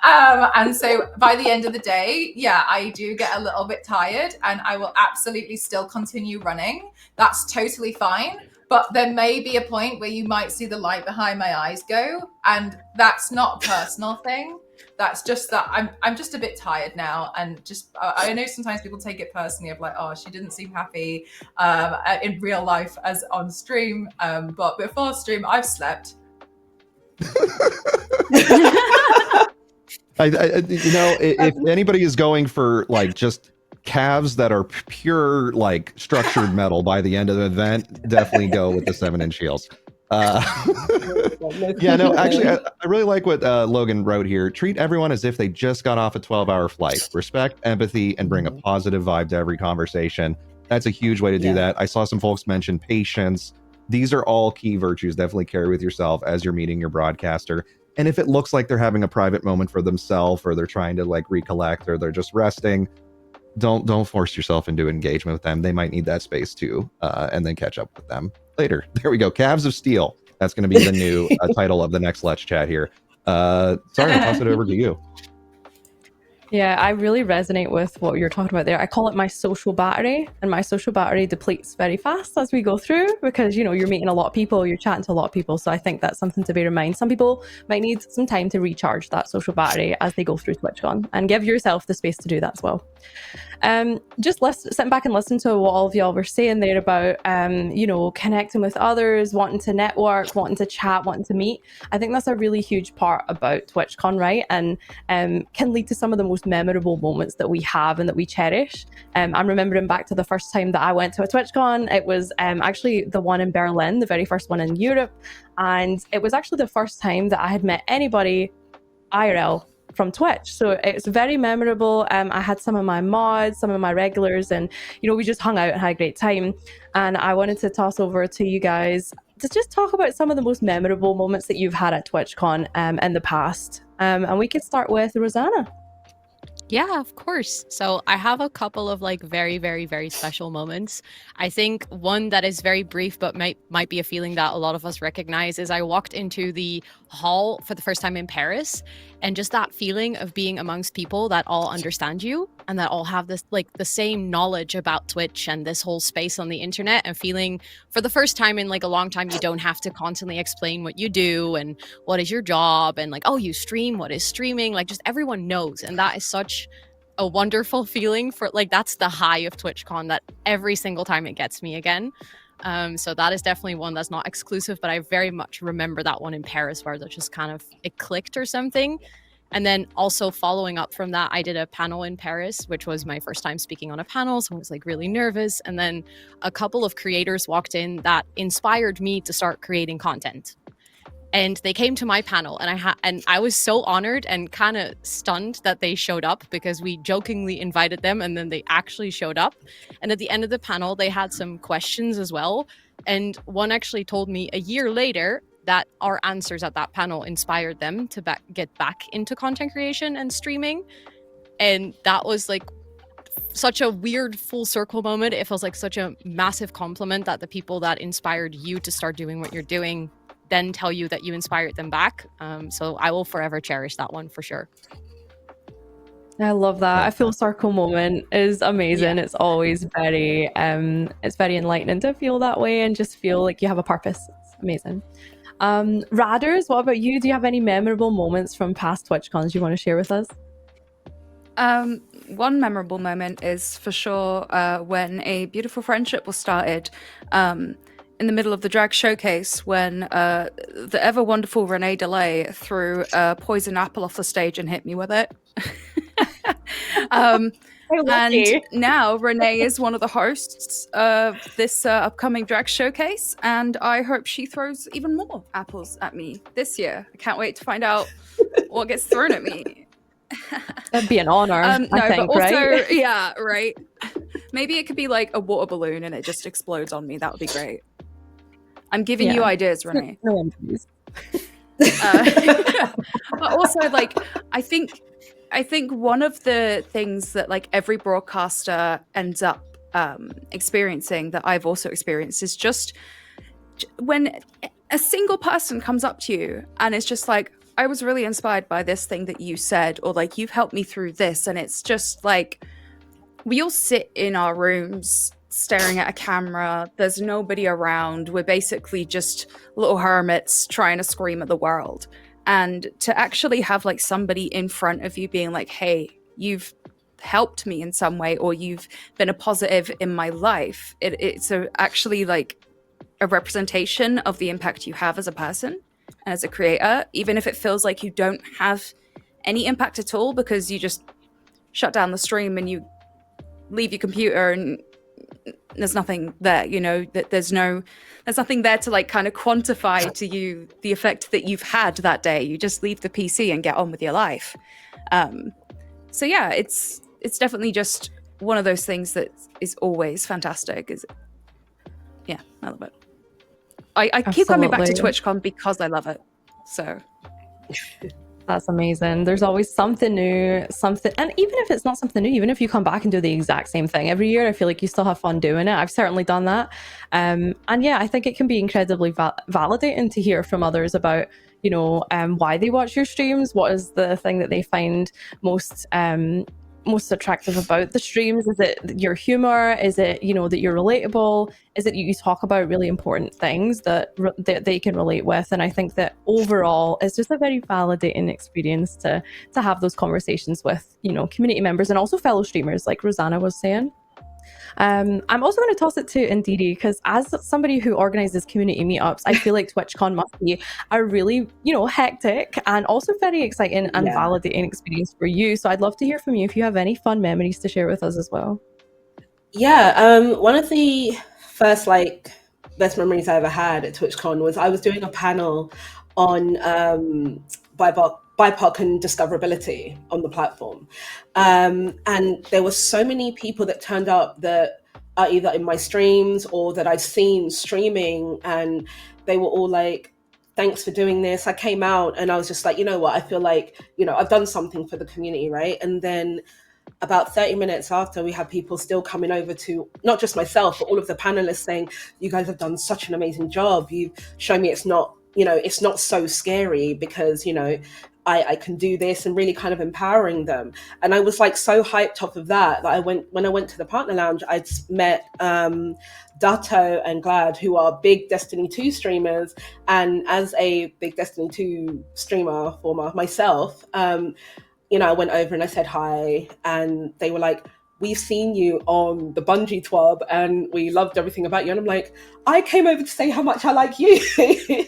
and so by the end of the day, yeah, I do get a little bit tired, and I will absolutely still continue running. That's totally fine. But there may be a point where you might see the light behind my eyes go, and that's not a personal thing. That's just that I'm just a bit tired now, and just I know sometimes people take it personally of like, oh, she didn't seem happy in real life as on stream, but before stream I've slept. If anybody is going for like just calves that are pure like structured metal by the end of the event, definitely go with the 7-inch heels. Yeah, no, actually, I really like what Logan wrote here. Treat everyone as if they just got off a 12-hour flight. Respect, empathy, and bring a positive vibe to every conversation. That's a huge way to do that. I saw some folks mention patience. These are all key virtues. Definitely carry with yourself as you're meeting your broadcaster. And if it looks like they're having a private moment for themselves, or they're trying to like recollect, or they're just resting, don't force yourself into engagement with them. They might need that space too, and then catch up with them later. There we go. Calves of Steel. That's going to be the new title of the next Let's Chat here. Sorry, I'll toss it over to you. Yeah, I really resonate with what you're talking about there. I call it my social battery, and my social battery depletes very fast as we go through, because you're meeting a lot of people, you're chatting to a lot of people. So I think that's something to bear in mind. Some people might need some time to recharge that social battery as they go through TwitchCon, and give yourself the space to do that as well. Just sitting back and listening to what all of y'all were saying there about connecting with others, wanting to network, wanting to chat, wanting to meet. I think that's a really huge part about TwitchCon, right? And can lead to some of the most memorable moments that we have and that we cherish. I'm remembering back to the first time that I went to a TwitchCon. It was actually the one in Berlin, the very first one in Europe, and it was actually the first time that I had met anybody IRL from Twitch. So it's very memorable. I had some of my mods, some of my regulars, and we just hung out and had a great time. And I wanted to toss over to you guys to just talk about some of the most memorable moments that you've had at TwitchCon in the past. And we could start with Rosanna. Yeah, of course. So I have a couple of like very, very, very special moments. I think one that is very brief but might be a feeling that a lot of us recognize is I walked into the hall for the first time in Paris, and just that feeling of being amongst people that all understand you and that all have this like the same knowledge about Twitch and this whole space on the internet, and feeling for the first time in like a long time you don't have to constantly explain what you do and what is your job and like, oh, you stream, what is streaming, like just everyone knows. And that is such a wonderful feeling. For like, that's the high of TwitchCon that every single time it gets me again. So that is definitely one that's not exclusive, but I very much remember that one in Paris where that just kind of it clicked or something. And then also following up from that, I did a panel in Paris, which was my first time speaking on a panel. So I was like really nervous. And then a couple of creators walked in that inspired me to start creating content. And they came to my panel, and I was so honored and kind of stunned that they showed up, because we jokingly invited them and then they actually showed up. And at the end of the panel, they had some questions as well. And one actually told me a year later that our answers at that panel inspired them to get back into content creation and streaming. And that was like such a weird full circle moment. It feels like such a massive compliment that the people that inspired you to start doing what you're doing then tell you that you inspired them back. So I will forever cherish that one for sure. I love that. A full circle moment is amazing. Yeah. It's always very enlightening to feel that way and just feel like you have a purpose. It's amazing. Radderss, what about you? Do you have any memorable moments from past TwitchCons you want to share with us? One memorable moment is for sure when a beautiful friendship was started in the middle of the drag showcase, when the ever wonderful Renee Delay threw a poison apple off the stage and hit me with it. And now Renee is one of the hosts of this upcoming drag showcase, and I hope she throws even more apples at me this year. I can't wait to find out what gets thrown at me. That'd be an honor. I think, but also, right? Yeah, right. Maybe it could be like a water balloon and it just explodes on me. That would be great. I'm giving you ideas, Renee. No one, please. But also, like, I think one of the things that like every broadcaster ends up experiencing, that I've also experienced, is just when a single person comes up to you and it's just like, I was really inspired by this thing that you said, or like, you've helped me through this. And it's just like, we all sit in our rooms staring at a camera. There's nobody around. We're basically just little hermits trying to scream at the world. And to actually have like somebody in front of you being like, hey, you've helped me in some way, or you've been a positive in my life. It's actually like a representation of the impact you have as a person and as a creator, even if it feels like you don't have any impact at all because you just shut down the stream and you leave your computer and there's nothing there, you know, that there's nothing there to like kind of quantify to you the effect that you've had that day. You just leave the PC and get on with your life. So yeah, it's definitely just one of those things that is always fantastic. Yeah, I love it. I keep coming back to TwitchCon because I love it. So that's amazing. There's always something new, and even if it's not something new, even if you come back and do the exact same thing every year, I feel like you still have fun doing it. I've certainly done that. And yeah, I think it can be incredibly validating to hear from others about, you know, why they watch your streams. What is the thing that they find most attractive about the streams? Is it your humor? Is it, you know, that you're relatable? Is it you talk about really important things that they can relate with? And I think that overall it's just a very validating experience to have those conversations with, you know, community members and also fellow streamers, like Rosanna was saying. I'm also going to toss it to InDeeDee, because as somebody who organizes community meetups, I feel like TwitchCon must be a really, you know, hectic and also very exciting and validating experience for you. So I'd love to hear from you if you have any fun memories to share with us as well. Yeah, one of the first like best memories I ever had at TwitchCon was I was doing a panel on BIPOC and discoverability on the platform. And there were so many people that turned up that are either in my streams or that I've seen streaming, and they were all like, thanks for doing this. I came out and I was just like, you know what, I feel like, you know, I've done something for the community, right? And then about 30 minutes after, we had people still coming over to, not just myself, but all of the panelists saying, you guys have done such an amazing job. You've shown me it's not, you know, it's not so scary because, you know, I can do this, and really kind of empowering them. And I was like so hyped off of that when I went to the partner lounge, I'd met Dato and Glad, who are big Destiny 2 streamers. And as a big Destiny 2 streamer for myself, you know, I went over and I said hi, and they were like, we've seen you on the Bungie TWAB and we loved everything about you. And I'm like, I came over to say how much I like you.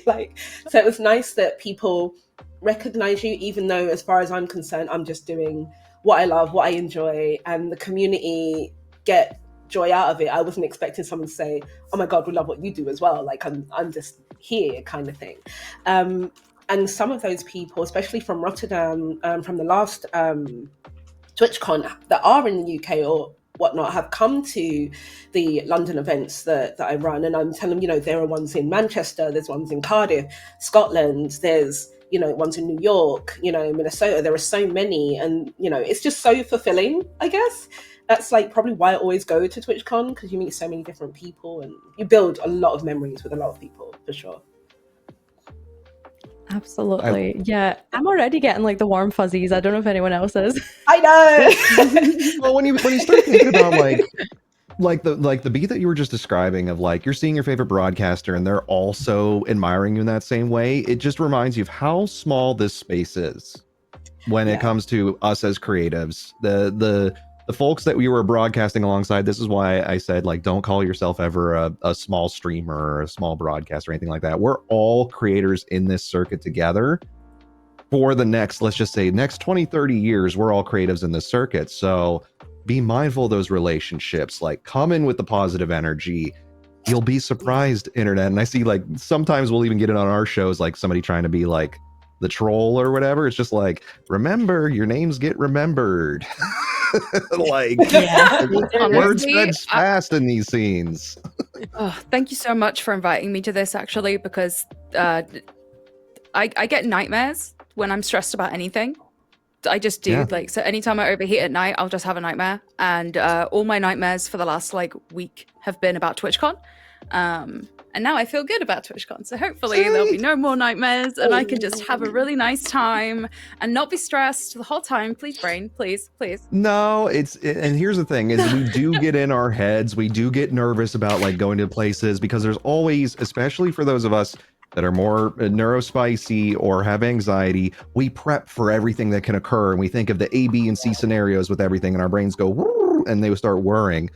Like, so it was nice that people recognize you, even though as far as I'm concerned, I'm just doing what I love, what I enjoy, and the community get joy out of it. I wasn't expecting someone to say, oh my God, we love what you do as well. Like I'm just here kind of thing. And some of those people, especially from Rotterdam, from the last TwitchCon that are in the UK or whatnot, have come to the London events that I run. And I'm telling them, you know, there are ones in Manchester, there's ones in Cardiff, Scotland, there's, you know, ones in New York, you know, Minnesota. There are so many, and, you know, it's just so fulfilling, I guess. That's like probably why I always go to TwitchCon, because you meet so many different people and you build a lot of memories with a lot of people, for sure. Absolutely. Yeah, I'm already getting like the warm fuzzies. I don't know if anyone else is. I know. Well, when you start thinking about like the beat that you were just describing of like you're seeing your favorite broadcaster and they're also admiring you in that same way, it just reminds you of how small this space is when it comes to us as creatives. The folks that we were broadcasting alongside, this is why I said, like, don't call yourself ever a small streamer or a small broadcaster or anything like that. We're all creators in this circuit together for the next, let's just say, next 20, 30 years. We're all creatives in this circuit. So be mindful of those relationships. Like, come in with the positive energy. You'll be surprised, internet. And I see, like, sometimes we'll even get it on our shows, like somebody trying to be like the troll or whatever. It's just like, remember, your names get remembered. Like, word spreads fast in these scenes. Oh, thank you so much for inviting me to this, actually, because I get nightmares when I'm stressed about anything. I just do. Yeah. Like, so anytime I overheat at night, I'll just have a nightmare. And all my nightmares for the last like week have been about TwitchCon. And now I feel good about TwitchCon. So hopefully there'll be no more nightmares and I can just have a really nice time and not be stressed the whole time. Please, brain, please, please. No, and here's the thing is we do get in our heads. We do get nervous about like going to places because there's always, especially for those of us that are more neurospicy or have anxiety, we prep for everything that can occur. And we think of the A, B, and C scenarios with everything and our brains go, woo, and they start worrying.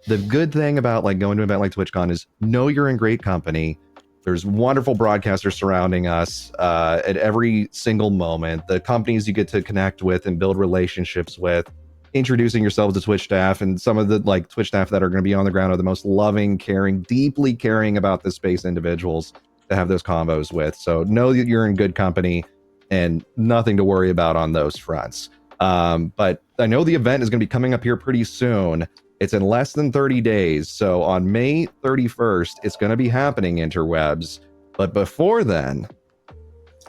The good thing about like going to an event like TwitchCon is know you're in great company. There's wonderful broadcasters surrounding us at every single moment. The companies you get to connect with and build relationships with, introducing yourselves to Twitch staff, and some of the like Twitch staff that are going to be on the ground are the most loving, caring, deeply caring about the space individuals to have those combos with. So know that you're in good company and nothing to worry about on those fronts. But I know the event is going to be coming up here pretty soon. It's in less than 30 days. So on May 31st, it's going to be happening, interwebs. But before then,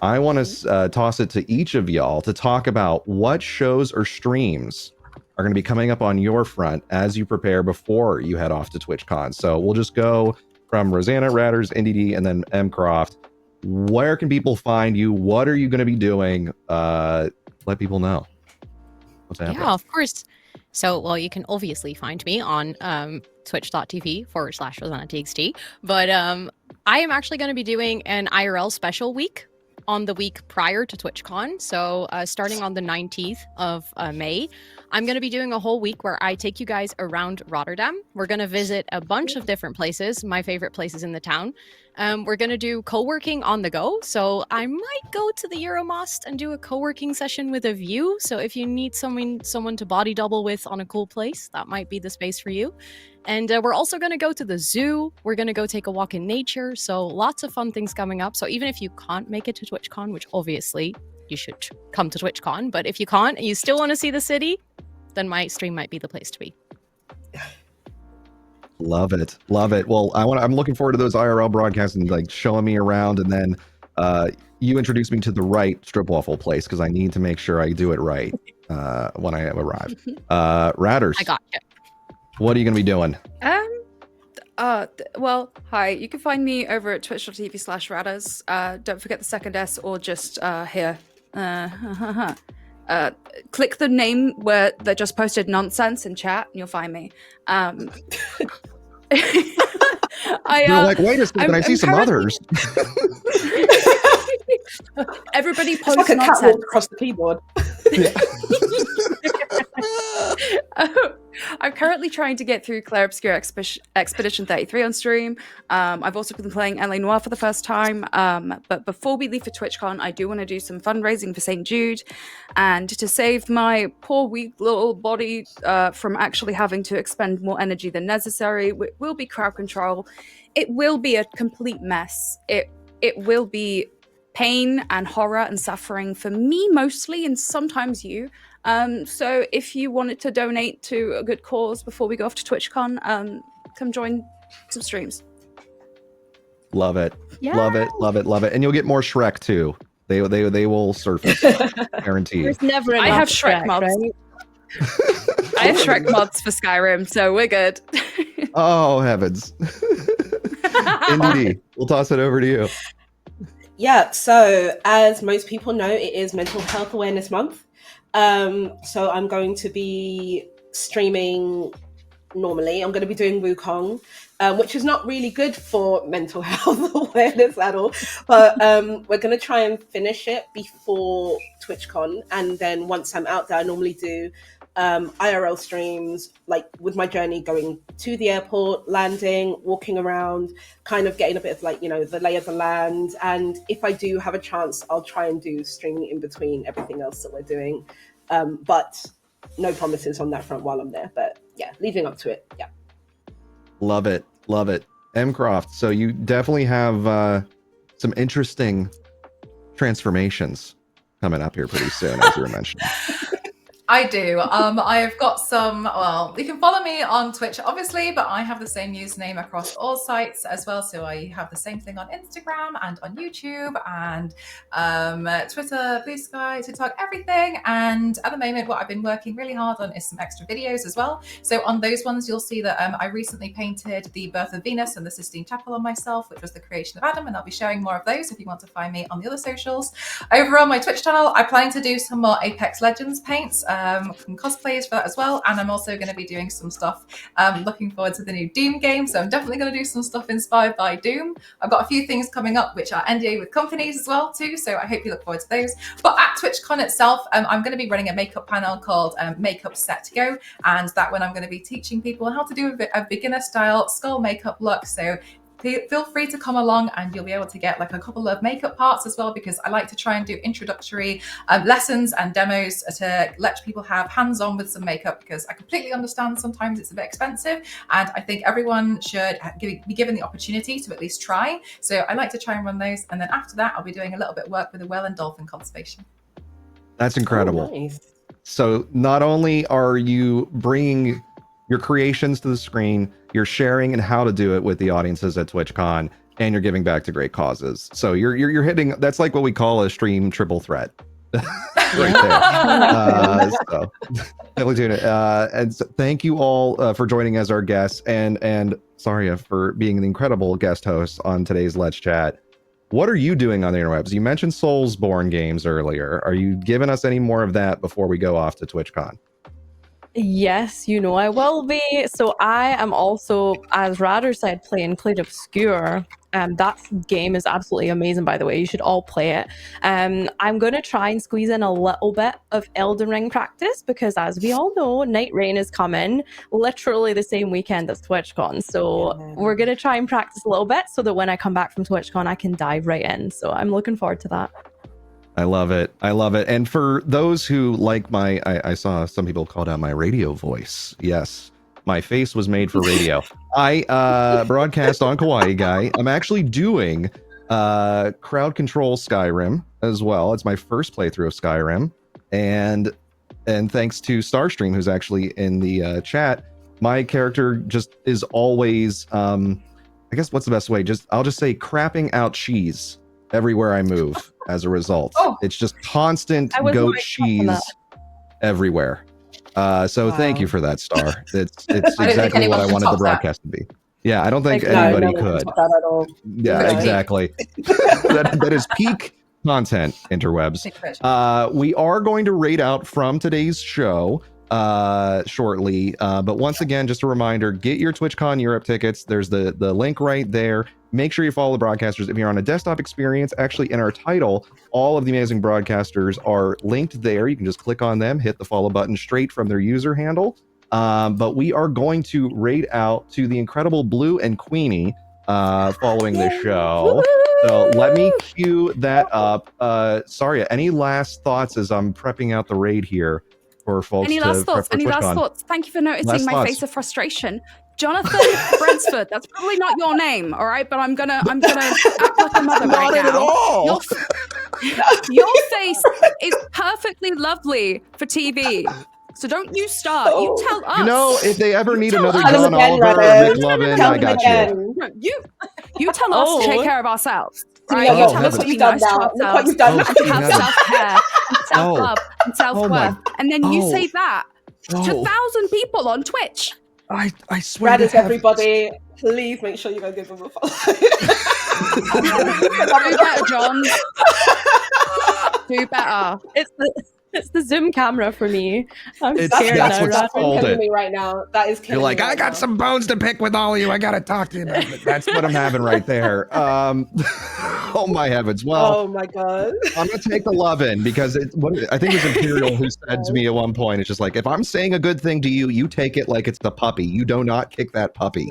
I want to toss it to each of y'all to talk about what shows or streams are going to be coming up on your front as you prepare before you head off to TwitchCon. So we'll just go from Rosanna, Radderss, InDeeDee, and then M. Croft. Where can people find you? What are you going to be doing? Let people know what's happening. Yeah, of course. So, well, you can obviously find me on twitch.tv/Rosannatxt. But I am actually going to be doing an IRL special week on the week prior to TwitchCon. So starting on the 19th of May, I'm going to be doing a whole week where I take you guys around Rotterdam. We're going to visit a bunch of different places, my favorite places in the town. We're going to do co-working on the go. So I might go to the Euromast and do a co-working session with a view. So if you need someone to body double with on a cool place, that might be the space for you. And we're also going to go to the zoo. We're going to go take a walk in nature. So lots of fun things coming up. So even if you can't make it to TwitchCon, which obviously you should come to TwitchCon, but if you can't and you still want to see the city, then my stream might be the place to be. Love it. Love it. Well, I'm looking forward to those IRL broadcasts and like showing me around, and then you introduce me to the right strip waffle place because I need to make sure I do it right when I arrive. Radderss. I got you. What are you going to be doing? Well, hi. You can find me over at twitch.tv/Radderss. Don't forget the second S or just here. Click the name where they just posted nonsense in chat and you'll find me. You're like, wait a second, I see some others. Everybody It's posts like a nonsense catwalk across the keyboard. I'm currently trying to get through Claire Obscure Expedition 33 on stream. I've also been playing L.A. Noire for the first time. But before we leave for TwitchCon, I do want to do some fundraising for St. Jude. And to save my poor, weak little body from actually having to expend more energy than necessary, it will be crowd control. It will be a complete mess. It will be pain and horror and suffering for me mostly, and sometimes you. So if you wanted to donate to a good cause before we go off to TwitchCon, come join some streams. Love it. Yeah. Love it. Love it. Love it. And you'll get more Shrek too. They will surface. Guaranteed. There's never enough I have Shrek mods. right? I have Shrek mods for Skyrim, so we're good. Oh, heavens. InDeeDee, we'll toss it over to you. Yeah, so as most people know, it is Mental Health Awareness Month. So I'm going to be streaming normally. I'm going to be doing Wukong, which is not really good for mental health awareness at all. But we're going to try and finish it before TwitchCon. And then once I'm out there, I normally do IRL streams, like with my journey going to the airport, landing, walking around, kind of getting a bit of like, the lay of the land. And if I do have a chance, I'll try and do streaming in between everything else that we're doing. But no promises on that front while I'm there. But yeah, leading up to it. Yeah. Love it. Love it. M. Croft, so you definitely have some interesting transformations coming up here pretty soon, as you were mentioning. I do. I've got some, well, you can follow me on Twitch, obviously, but I have the same username across all sites as well. So I have the same thing on Instagram and on YouTube and Twitter, Blue Sky, TikTok, everything. And at the moment, what I've been working really hard on is some extra videos as well. So on those ones, you'll see that I recently painted the Birth of Venus and the Sistine Chapel on myself, which was the creation of Adam. And I'll be sharing more of those if you want to find me on the other socials. Over on my Twitch channel, I plan to do some more Apex Legends paints. Some cosplays for that as well, and I'm also going to be doing some stuff looking forward to the new Doom game, so I'm definitely going to do some stuff inspired by Doom. I've got a few things coming up which are NDA with companies as well too, so I hope you look forward to those. But at TwitchCon itself, I'm going to be running a makeup panel called Makeup Set to Go, and that one I'm going to be teaching people how to do a beginner style skull makeup look. So feel free to come along and you'll be able to get like a couple of makeup parts as well, because I like to try and do introductory lessons and demos to let people have hands-on with some makeup, because I completely understand sometimes it's a bit expensive, and I think everyone should be given the opportunity to at least try. So I like to try and run those, and then after that I'll be doing a little bit of work with the whale and dolphin conservation. That's incredible. Oh, nice. So not only are you bringing your creations to the screen, you're sharing and how to do it with the audiences at TwitchCon, and you're giving back to great causes. So you're hitting, that's like what we call a stream triple threat. Right there. So definitely tune it. And so thank you all for joining as our guests, and Saria for being the incredible guest host on today's Let's Chat. What are you doing on the interwebs? You mentioned Soulsborne games earlier. Are you giving us any more of that before we go off to TwitchCon? Yes, you know I will be. So I am also, as Radderss said, playing Clade Obscure. That game is absolutely amazing, by the way. You should all play it. I'm going to try and squeeze in a little bit of Elden Ring practice, because as we all know, Night Rain is coming literally the same weekend as TwitchCon. So we're going to try and practice a little bit so that when I come back from TwitchCon, I can dive right in. So I'm looking forward to that. I love it. I love it. And for those who like I saw some people called out my radio voice. Yes, my face was made for radio. I broadcast on KawaiiGuy. I'm actually doing crowd control Skyrim as well. It's my first playthrough of Skyrim. And thanks to Starstream, who's actually in the chat, my character just is always, I guess what's the best way? I'll just say crapping out cheese everywhere I move. As a result, it's just constant goat cheese everywhere. So thank you for that, Star. It's exactly what I wanted the broadcast to be. Yeah, I don't think anybody could. That at all. Yeah, exactly. that is peak content, interwebs. We are going to rate out from today's show shortly, but once again, just a reminder, get your TwitchCon Europe tickets. There's the link right there. Make sure you follow the broadcasters. If you're on a desktop experience, actually in our title, all of the amazing broadcasters are linked there. You can just click on them, hit the follow button straight from their user handle. But we are going to rate out to the incredible Blue and Queenie following this show. So let me cue that up. Saria, any last thoughts as I'm prepping out the raid here for folks? Any last thoughts? Any last thoughts? Thank you for noticing my face of frustration. Jonathan Bransford, that's probably not your name, all right? But I'm gonna act like a mother right now. At all. Your face is perfectly lovely for TV. So don't you start. You tell us. You know, if they ever need another John Oliver or McLovin, I got you. You tell us to take care of ourselves. Right? You You tell us to be nice to ourselves, to have self-care, and self-love, and self-worth. And then you say that to 1,000 people on Twitch. I swear. Radderss, everybody, please make sure you go give them a follow. Do better, John. Do better. It's the Zoom camera for me. I'm It's- scared that's now. what's That's called killing it. me right now. That is killing You're like, me I right got now. some bones to pick with all of you. I gotta talk to you about it. That's what I'm having right there. Oh my heavens. Well, Oh my god. I'm gonna take the love in, because I think it was Imperial who said to me at one point, it's just like, if I'm saying a good thing to you, you take it like it's the puppy. You do not kick that puppy.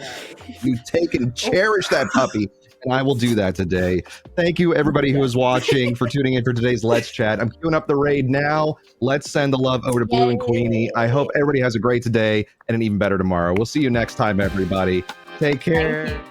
You take and cherish that puppy. And I will do that today. Thank you, everybody who is watching, for tuning in for today's Let's Chat. I'm queuing up the raid now. Let's send the love over to Blue and Queenie. I hope everybody has a great today and an even better tomorrow. We'll see you next time, everybody. Take care.